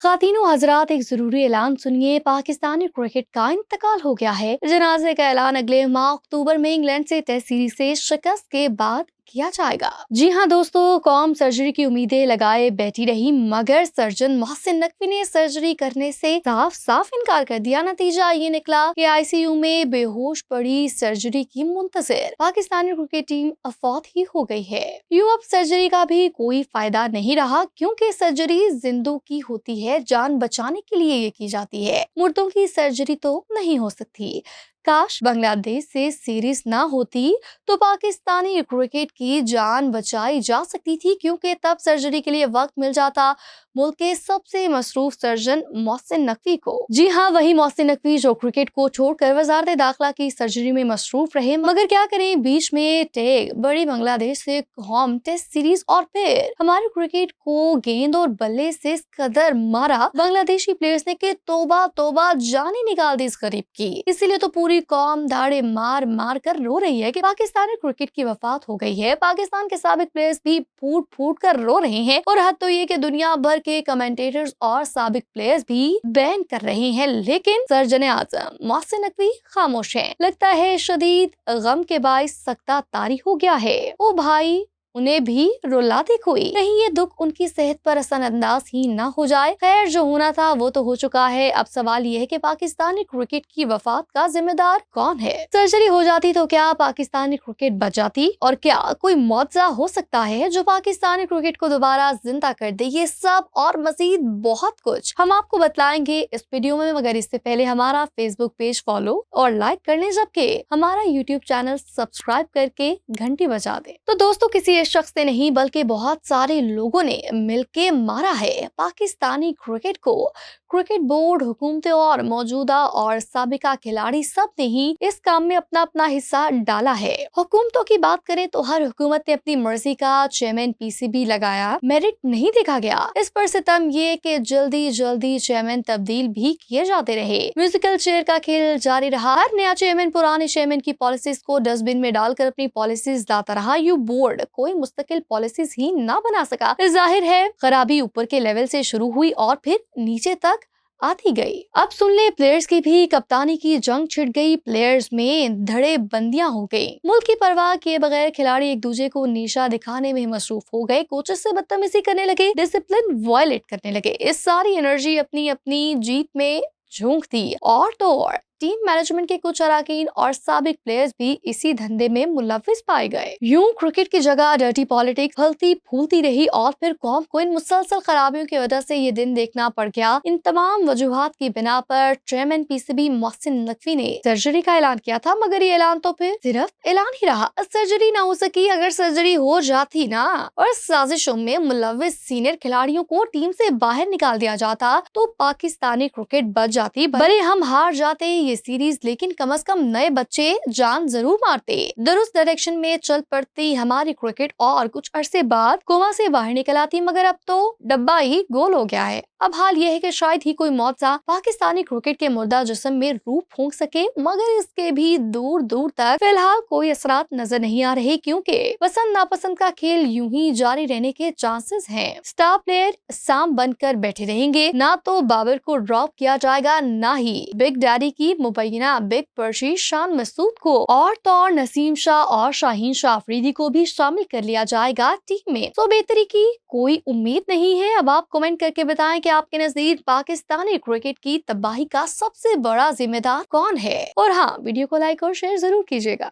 खातिनो हजरात, एक जरूरी ऐलान सुनिए। पाकिस्तानी क्रिकेट का इंतकाल हो गया है। जनाजे का ऐलान अगले माह अक्टूबर में इंग्लैंड से टेस्ट सीरीज से शिकस्त के बाद किया जाएगा। जी हाँ दोस्तों, कौम सर्जरी की उम्मीदें लगाए बैठी रही, मगर सर्जन मोहसिन नकवी ने सर्जरी करने से साफ साफ इनकार कर दिया। नतीजा ये निकला कि आईसीयू में बेहोश पड़ी सर्जरी की मुंतजिर पाकिस्तानी क्रिकेट टीम अफौत ही हो गई है। यूं अब सर्जरी का भी कोई फायदा नहीं रहा, क्योंकि सर्जरी जिंदों की होती है, जान बचाने के लिए ये की जाती है। मुर्दों की सर्जरी तो नहीं हो सकती। काश बांग्लादेश से सीरीज ना होती तो पाकिस्तानी क्रिकेट की जान बचाई जा सकती थी, क्योंकि तब सर्जरी के लिए वक्त मिल जाता मुल्क के सबसे मसरूफ सर्जन मोहसिन नकवी को। जी हाँ, वही मोहसिन नकवी जो क्रिकेट को छोड़कर वजारत दाखिला की सर्जरी में मसरूफ रहे। मगर क्या करें, बीच में टेक बड़ी बांग्लादेश से होम टेस्ट सीरीज और फिर हमारे क्रिकेट को गेंद और बल्ले से इस कदर मारा बांग्लादेशी प्लेयर्स ने कि तोबा तोबा जाने निकाल दी इस गरीब की। इसीलिए तो पूरी कौम दाड़े मार मार कर रो रही है कि पाकिस्तानी क्रिकेट की वफात हो गई है। पाकिस्तान के साबिक प्लेयर्स भी फूट फूट कर रो रहे हैं, और हद तो ये कि दुनिया भर के कमेंटेटर्स और साबिक प्लेयर्स भी बैन कर रहे हैं। लेकिन सर्जन आजम मोहसिन नकवी खामोश हैं। लगता है शदीद गम के बाइस सख्ता तारी हो गया है। ओ भाई, उन्हें भी रुला दे कोई, कहीं ये दुख उनकी सेहत पर असरअंदाज ही ना हो जाए। खैर, जो होना था वो तो हो चुका है। अब सवाल ये है कि पाकिस्तानी क्रिकेट की वफात का जिम्मेदार कौन है। सर्जरी हो जाती तो क्या पाकिस्तानी क्रिकेट बच जाती, और क्या कोई मुआवजा हो सकता है जो पाकिस्तानी क्रिकेट को दोबारा जिंदा कर दे। ये सब और मजीद बहुत कुछ हम आपको बतलाएंगे इस वीडियो में, मगर इससे पहले हमारा फेसबुक पेज फॉलो और लाइक कर लें, जबकि हमारा यूट्यूब चैनल सब्सक्राइब करके घंटी बजा दें। तो दोस्तों, किसी एक शख्स ने नहीं बल्कि बहुत सारे लोगों ने मिलके मारा है पाकिस्तानी क्रिकेट को। क्रिकेट बोर्ड, हुकूमतें और मौजूदा और साबिका खिलाड़ी सब ने ही इस काम में अपना अपना हिस्सा डाला है। हुकूमतों की बात करें तो हर हुकूमत ने अपनी मर्जी का चेयरमैन पीसीबी लगाया, मेरिट नहीं देखा गया। इस पर सितम ये कि जल्दी जल्दी चेयरमैन तब्दील भी किए जाते रहे। म्यूजिकल चेयर का खेल जारी रहा। हर नया चेयरमैन पुराने चेयरमैन की पॉलिसीज को डस्टबिन में डालकर अपनी पॉलिसीज लाता रहा। यू बोर्ड कोई मुस्तकिल पॉलिसीज ही ना बना सका। जाहिर है खराबी ऊपर के लेवल से शुरू हुई और फिर नीचे तक आती गई। अब सुन ले, प्लेयर्स की भी कप्तानी की जंग छिड़ गई। प्लेयर्स में धड़े बंदियां हो गई। मुल्क की परवाह किए बगैर खिलाड़ी एक दूसरे को निशा दिखाने में मसरूफ हो गए। कोचेस से बदतमीजी करने लगे, डिसिप्लिन वायलेट करने लगे। इस सारी एनर्जी अपनी अपनी जीत में झोंक दी। और तो और टीम मैनेजमेंट के कुछ अराकीन और साबिक प्लेयर्स भी इसी धंधे में मुलव्विस पाए गए। यूं क्रिकेट की जगह डर्टी पॉलिटिक्स फलती फूलती रही, और फिर कौम को इन मुसलसल खराबियों की वजह से ये दिन देखना पड़ गया। इन तमाम वजूहात की बिना पर चेयरमैन पीसीबी मोहसिन नकवी ने सर्जरी का ऐलान किया था, मगर ये ऐलान तो फिर सिर्फ ऐलान ही रहा। सर्जरी ना हो सकी। अगर सर्जरी हो जाती ना और साजिशों में मुलव्विस सीनियर खिलाड़ियों को टीम से बाहर निकाल दिया जाता तो पाकिस्तानी क्रिकेट बच जाती। भले हम हार जाते ये सीरीज, लेकिन कम से कम नए बच्चे जान जरूर मारते, दुरुस्त डायरेक्शन में चल पड़ती हमारी क्रिकेट और कुछ अरसे बाद कोमा से बाहर निकल आती। मगर अब तो डब्बा ही गोल हो गया है। अब हाल यह है कि शायद ही कोई मुआवजा पाकिस्तानी क्रिकेट के मुर्दा जिस्म में रूह फूंक सके, मगर इसके भी दूर दूर तक फिलहाल कोई असरात नजर नहीं आ रहे, क्योंकि पसंद नापसंद का खेल यूं ही जारी रहने के चांसेस हैं। स्टार प्लेयर सांप बनकर बैठे रहेंगे। ना तो बाबर को ड्रॉप किया जाएगा, ना ही बिग डैडी की मुबैना बिग पर्शी शान मसूद को, और तो और नसीम शाह और शाहीन शाह अफरीदी को भी शामिल कर लिया जाएगा टीम में। तो बेहतरी की कोई उम्मीद नहीं है। अब आप कमेंट करके बताएं कि आपके नजदीक पाकिस्तानी क्रिकेट की तबाही का सबसे बड़ा जिम्मेदार कौन है। और हाँ, वीडियो को लाइक और शेयर जरूर कीजिएगा।